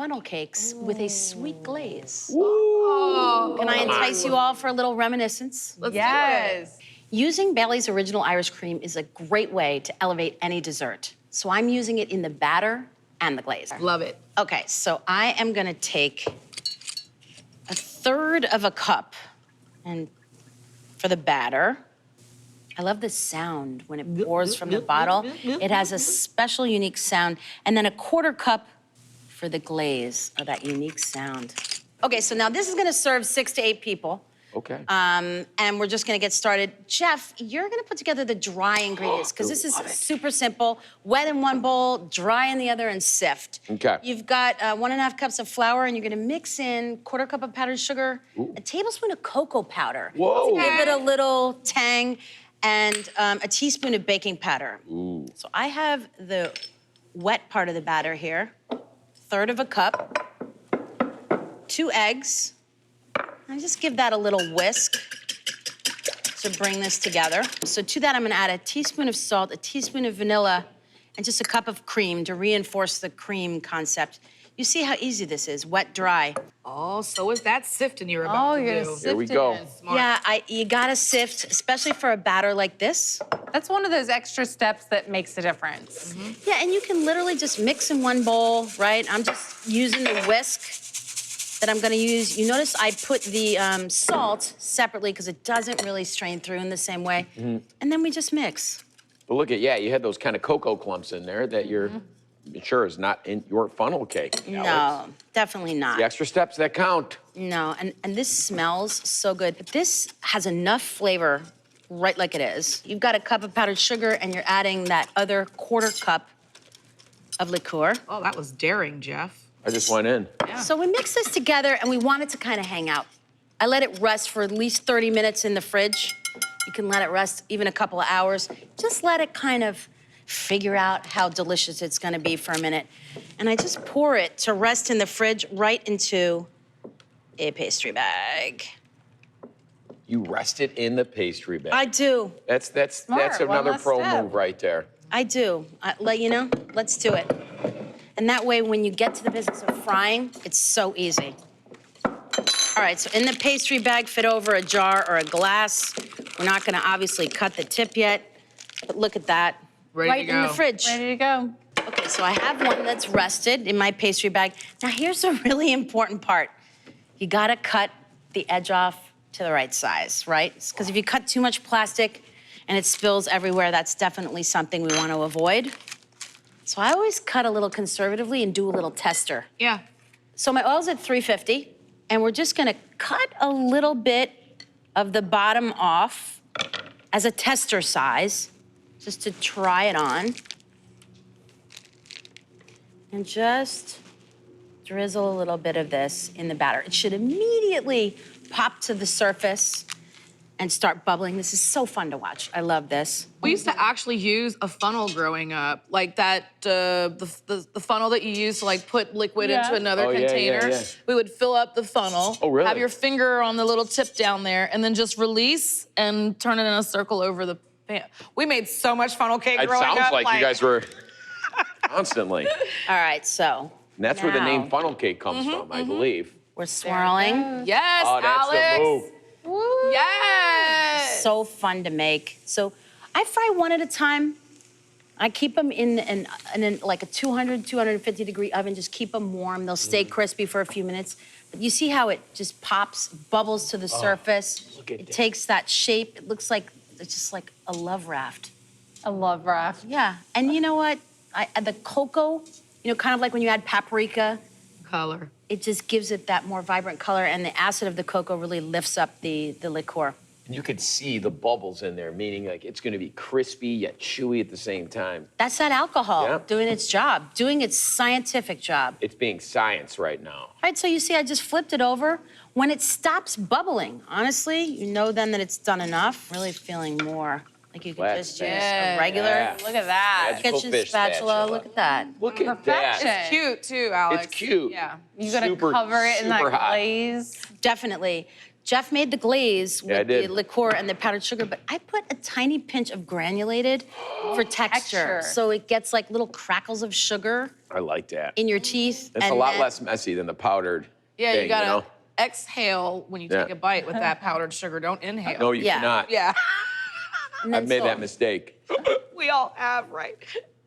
funnel cakes with a sweet glaze. Oh. Can I entice you all for a little reminiscence? Let's do it. Using Bailey's Original Irish Cream is a great way to elevate any dessert. So I'm using it in the batter and the glaze. Love it. Okay, so I am gonna take 1/3 of a cup and for the batter. I love the sound when it pours from the bottle. It has a special, unique sound. And then 1/4 cup for the glaze, of that unique sound. Okay, so now this is gonna serve 6 to 8 people. Okay. And we're just gonna get started. Jeff, you're gonna put together the dry ingredients, because this is super simple. Wet in one bowl, dry in the other, and sift. Okay. You've got 1.5 cups of flour, and you're gonna mix in 1/4 cup of powdered sugar, a tablespoon of cocoa powder. Whoa. To give it a little tang, and a teaspoon of baking powder. Ooh. So I have the wet part of the batter here, 1/3 of a cup, 2 eggs. I just give that a little whisk to bring this together. So to that, I'm gonna add a teaspoon of salt, a teaspoon of vanilla, and just a cup of cream to reinforce the cream concept. You see how easy this is, wet, dry. Oh, so is that sifting you're about to do. You're gonna sift Here we it go. in. Smart. Yeah, you gotta sift, especially for a batter like this. That's one of those extra steps that makes a difference. Yeah, and you can literally just mix in one bowl, right? I'm just using the whisk that I'm gonna use. You notice I put the salt separately because it doesn't really strain through in the same way. And then we just mix. But look at, yeah, you had those kind of cocoa clumps in there that you're sure is not in your funnel cake. Alex. No, definitely not. The extra steps that count. No, and this smells so good. This has enough flavor right like it is. You've got a cup of powdered sugar and you're adding that other 1/4 cup of liqueur. Oh, that was daring, Jeff. I just went in. Yeah. So we mix this together and we want it to kind of hang out. I let it rest for at least 30 minutes in the fridge. You can let it rest even a couple of hours. Just let it kind of figure out how delicious it's gonna be for a minute. And I just pour it to rest in the fridge right into a pastry bag. You rest it in the pastry bag. I do, That's Smart, one another less pro step. move right there. I do. You know, let's do it. And that way, when you get to the business of frying, it's so easy. All right, so in the pastry bag, fit over a jar or a glass. We're not gonna obviously cut the tip yet, but look at that. Ready right to in the go. fridge. Ready to go. Okay, so I have one that's rested in my pastry bag. Now here's a really important part. You gotta cut the edge off to the right size, right? Because if you cut too much plastic and it spills everywhere, that's definitely something we want to avoid. So I always cut a little conservatively and do a little tester. Yeah. So my oil's at 350, and we're just gonna cut a little bit of the bottom off as a tester size, just to try it on. And just drizzle a little bit of this in the batter. It should immediately pop to the surface and start bubbling. This is so fun to watch. I love this. We used to actually use a funnel growing up, like that, the funnel that you use to like put liquid into another Oh, yeah, container. yeah. We would fill up the funnel, Oh, really? have your finger on the little tip down there, and then just release and turn it in a circle over the pan. We made so much funnel cake It growing sounds up. like you guys were constantly. All right, so And that's where the name now funnel cake comes from, I believe. we're swirling. Yes, Oh, that's Alex. the move. Yes. So fun to make. So I fry one at a time. I keep them in like a 200, 250 degree oven. Just keep them warm. They'll stay crispy for a few minutes. But you see how it just pops, bubbles to the surface. look at It that. takes that shape. It looks like it's just like a love raft. I love raft. Yeah, and you know what? The cocoa, you know, kind of like when you add paprika, Color. it just gives it that more vibrant color, and the acid of the cocoa really lifts up the liqueur. And you could see the bubbles in there, meaning like it's gonna be crispy yet chewy at the same time. That's that alcohol Yeah. doing its job, doing its scientific job. It's being science right now. All right, so you see I just flipped it over. When it stops bubbling, honestly, you know then that it's done enough. Really feeling more like you could That's just use bad. a regular Yeah. Look at that. Magical kitchen fish spatula. Look at that. Look at Perfection. that. It's cute too, Alex. It's cute. Yeah. You gotta Super, cover it in that super hot. glaze. Definitely. Jeff made the glaze Yeah, I with the did. liqueur and the powdered sugar, but I put a tiny pinch of granulated for texture. Texture. So it gets like little crackles of sugar I like that. in your teeth. It's a lot less messy than the powdered Yeah, thing, you gotta know? exhale when you take Yeah. a bite with that powdered sugar. Don't inhale. No, you Yeah. cannot. Yeah. And then I've made so- that mistake. We all have, right?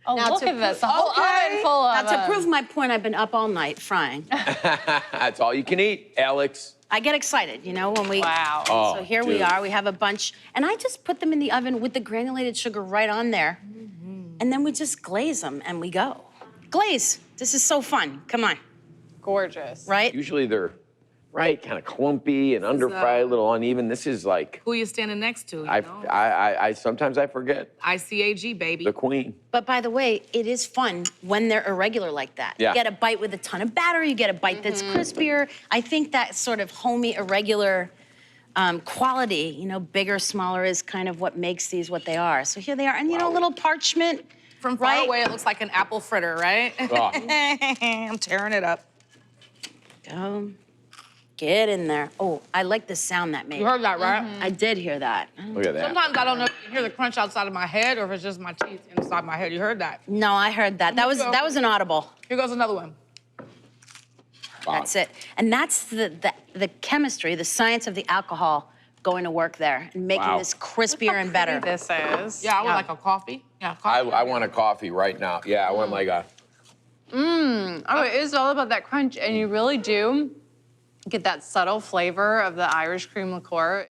Oh, Now look to at this. A whole Okay. oven full of Now, to them. prove my point, I've been up all night frying. That's all you can eat, Alex. I get excited, when we. Wow. Oh, So here we dude. are. We have a bunch, and I just put them in the oven with the granulated sugar right on there, and then we just glaze them and we go. Glaze. This is so fun. Come on, Gorgeous. right? Usually they're, right, kind of clumpy and under-fried, a little uneven. This is like, Who you standing next to? You I know? sometimes I forget. ICAG, baby. The queen. But by the way, it is fun when they're irregular like that. Yeah. You get a bite with a ton of batter. You get a bite that's crispier. I think that sort of homey, irregular quality, bigger, smaller, is kind of what makes these what they are. So here they are, and a little parchment. From far right? away, it looks like an apple fritter, right? Oh. I'm tearing it up. Go. Get in there. Oh, I like the sound that made. You heard that, right? I did hear that. Look at that. Sometimes I don't know if you hear the crunch outside of my head or if it's just my teeth inside my head. You heard that? No, I heard that. That was an audible. Here goes another one. Wow. That's it. And that's the chemistry, the science of the alcohol going to work there and making Wow. this crispier and better. This is. Yeah, I would Yeah. like a coffee. Yeah, I coffee. want a coffee right now. Yeah, I want like a, Oh, it is all about that crunch, and you really do get that subtle flavor of the Irish cream liqueur.